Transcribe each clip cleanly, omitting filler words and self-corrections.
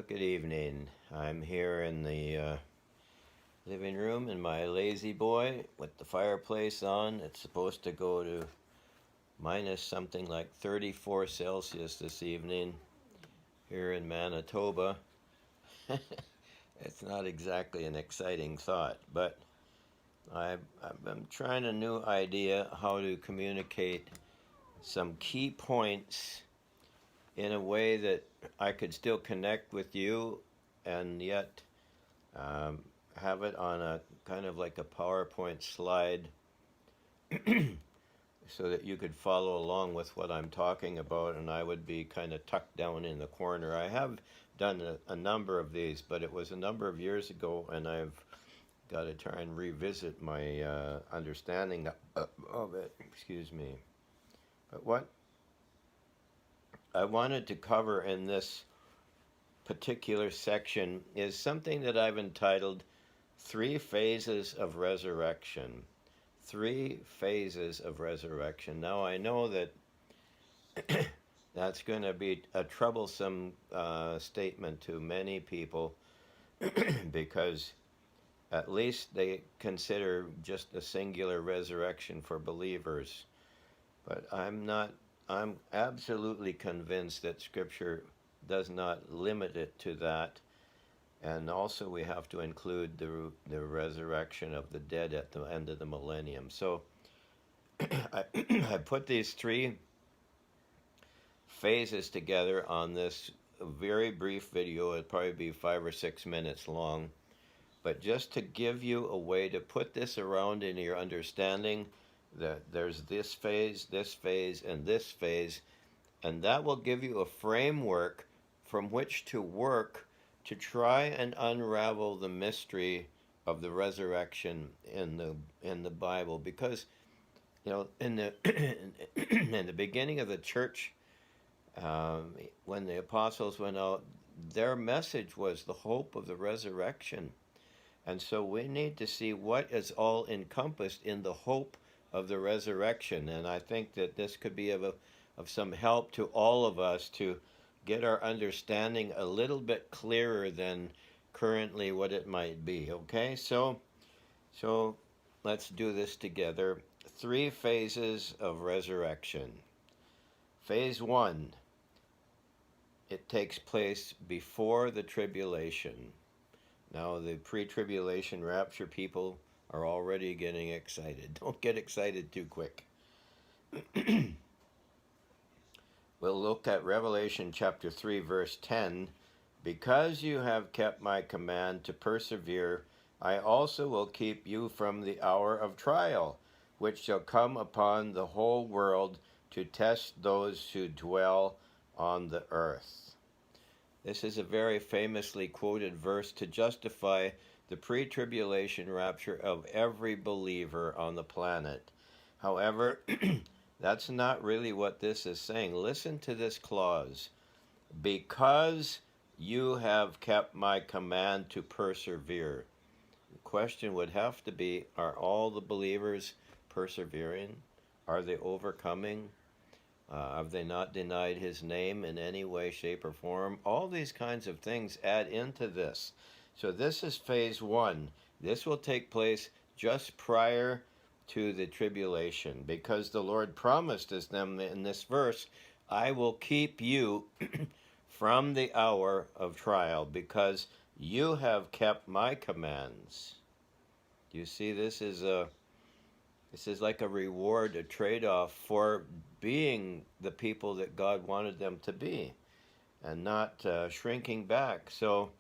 Good evening. I'm here in the living room in my lazy boy with the fireplace on. It's supposed to go to minus something like 34 Celsius this evening here in Manitoba. It's not exactly an exciting thought, but I'm trying a new idea how to communicate some key points in a way that I could still connect with you and yet have it on a kind of like a PowerPoint slide so that you could follow along with what I'm talking about, and I would be kind of tucked down in the corner. I have done a number of these, but it was a number of years ago, and I've got to try and revisit my understanding of it. Excuse me. But what I wanted to cover in this particular section is something that I've entitled Three Phases of Resurrection. Three phases of resurrection. Now, I know that that's going to be a troublesome statement to many people because at least they consider just a singular resurrection for believers. But I'm absolutely convinced that Scripture does not limit it to that. And also we have to include the resurrection of the dead at the end of the millennium. So I put these three phases together on this very brief video. It'd probably be 5 or 6 minutes long. But just to give you a way to put this around in your understanding that there's this phase, and this phase, and that will give you a framework from which to work to try and unravel the mystery of the resurrection in the Bible. Because in the in the beginning of the church, when the apostles went out, their message was the hope of the resurrection. And so we need to see what is all encompassed in the hope of the resurrection. And I think that this could be of some help to all of us to get our understanding a little bit clearer than currently what it might be. Okay, so let's do this together. Three phases of resurrection. Phase 1, it takes place before the tribulation. Now, the pre-tribulation rapture people are already getting excited. Don't get excited too quick. We'll look at Revelation chapter 3, verse 10. Because you have kept my command to persevere, I also will keep you from the hour of trial, which shall come upon the whole world to test those who dwell on the earth. This is a very famously quoted verse to justify the pre-tribulation rapture of every believer on the planet. However, that's not really what this is saying. Listen to this clause. Because you have kept my command to persevere. The question would have to be, are all the believers persevering? Are they overcoming? Have they not denied his name in any way, shape, or form? All these kinds of things add into this. So this is phase 1. This will take place just prior to the tribulation, because the Lord promised us them in this verse, I will keep you from the hour of trial, because you have kept my commands. You see, this is like a reward, a trade-off for being the people that God wanted them to be and not shrinking back. So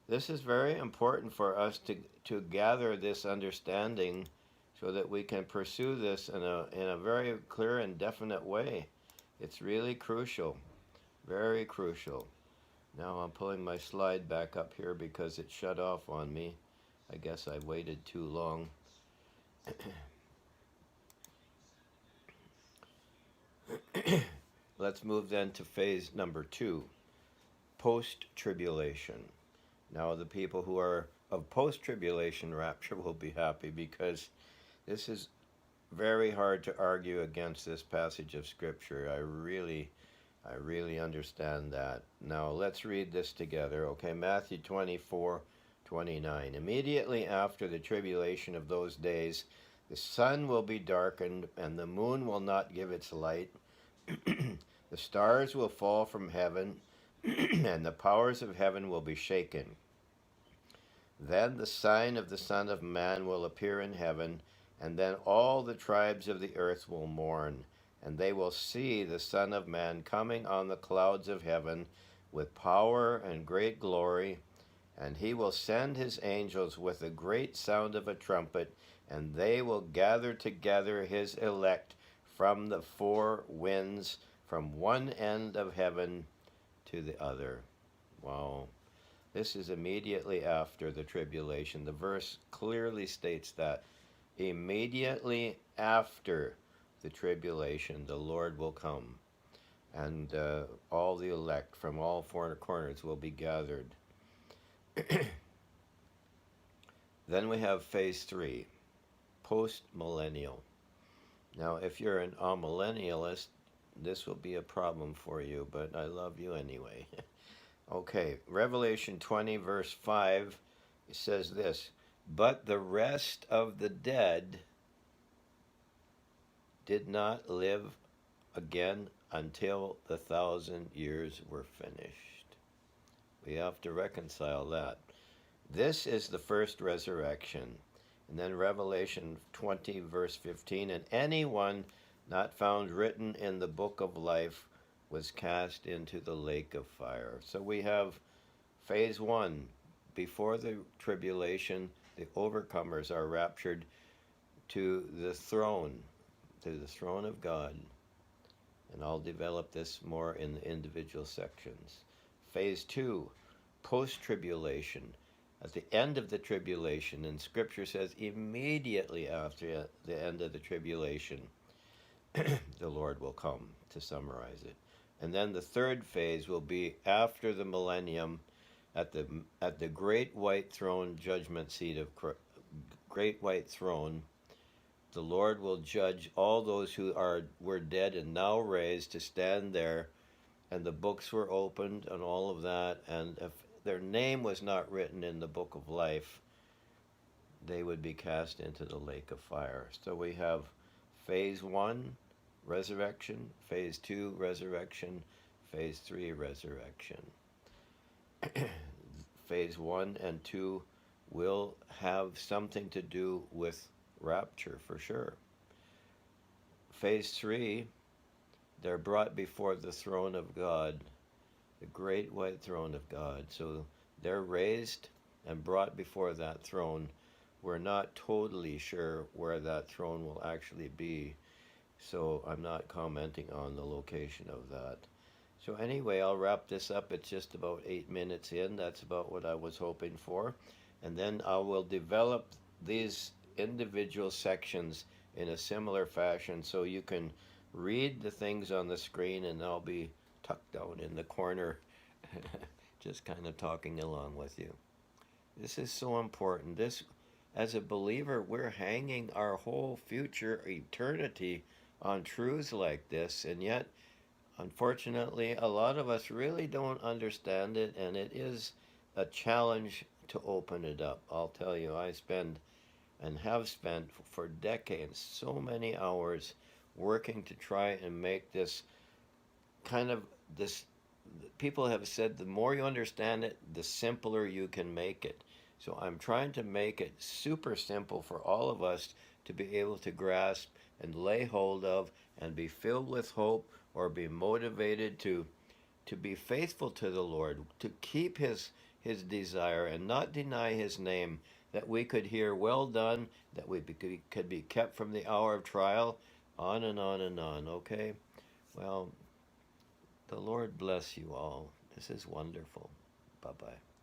this is very important for us to gather this understanding so that we can pursue this in a very clear and definite way. It's really crucial, very crucial. Now I'm pulling my slide back up here because it shut off on me. I guess I waited too long. Let's move then to phase number 2, post-tribulation. Now the people who are of post-tribulation rapture will be happy, because this is very hard to argue against this passage of Scripture. I really I really understand that. Now let's read this together. Okay, Matthew 24:29. Immediately after the tribulation of those days, the sun will be darkened, and the moon will not give its light. The stars will fall from heaven, and the powers of heaven will be shaken. Then the sign of the Son of Man will appear in heaven, and then all the tribes of the earth will mourn, and they will see the Son of Man coming on the clouds of heaven with power and great glory. And he will send his angels with a great sound of a trumpet, and they will gather together his elect from the four winds, from one end of heaven to the other. Wow. This is immediately after the tribulation. The verse clearly states that. Immediately after the tribulation, the Lord will come, and all the elect from all four corners will be gathered. Then we have phase 3, post-millennial. Now, if you're an amillennialist, this will be a problem for you, but I love you anyway. Okay, Revelation 20, verse 5, it says this, but the rest of the dead did not live again until the 1,000 years were finished. We have to reconcile that. This is the first resurrection. And then Revelation 20, verse 15, and anyone not found written in the book of life was cast into the lake of fire. So we have phase 1. Before the tribulation, the overcomers are raptured to the throne of God. And I'll develop this more in the individual sections. Phase 2, post-tribulation. At the end of the tribulation, and Scripture says immediately after the end of the tribulation, the Lord will come, to summarize it. And then the third phase will be after the millennium, at the great white throne judgment seat of great white throne. The Lord will judge all those who were dead and now raised to stand there, and the books were opened and all of that. And if their name was not written in the book of life, they would be cast into the lake of fire. So we have phase 1, resurrection, phase 2, resurrection, phase 3, resurrection. Phase 1 and 2 will have something to do with rapture for sure. Phase 3, they're brought before the throne of God, the great white throne of God. So they're raised and brought before that throne. We're not totally sure where that throne will actually be, so I'm not commenting on the location of that. So anyway, I'll wrap this up. It's just about 8 minutes in. That's about what I was hoping for. And then I will develop these individual sections in a similar fashion so you can read the things on the screen, and I'll be tucked down in the corner just kind of talking along with you. This is so important. This, as a believer, we're hanging our whole future eternity on truths like this, and yet unfortunately a lot of us really don't understand it, and it is a challenge to open it up. I'll tell you, I spend and have spent for decades so many hours working to try and make this kind of this. People have said the more you understand it, the simpler you can make it. So I'm trying to make it super simple for all of us to be able to grasp and lay hold of and be filled with hope, or be motivated to be faithful to the Lord, to keep his desire and not deny his name, that we could hear well done, that we could be kept from the hour of trial, on and on and on. Okay? Well, the Lord bless you all. This is wonderful. Bye-bye.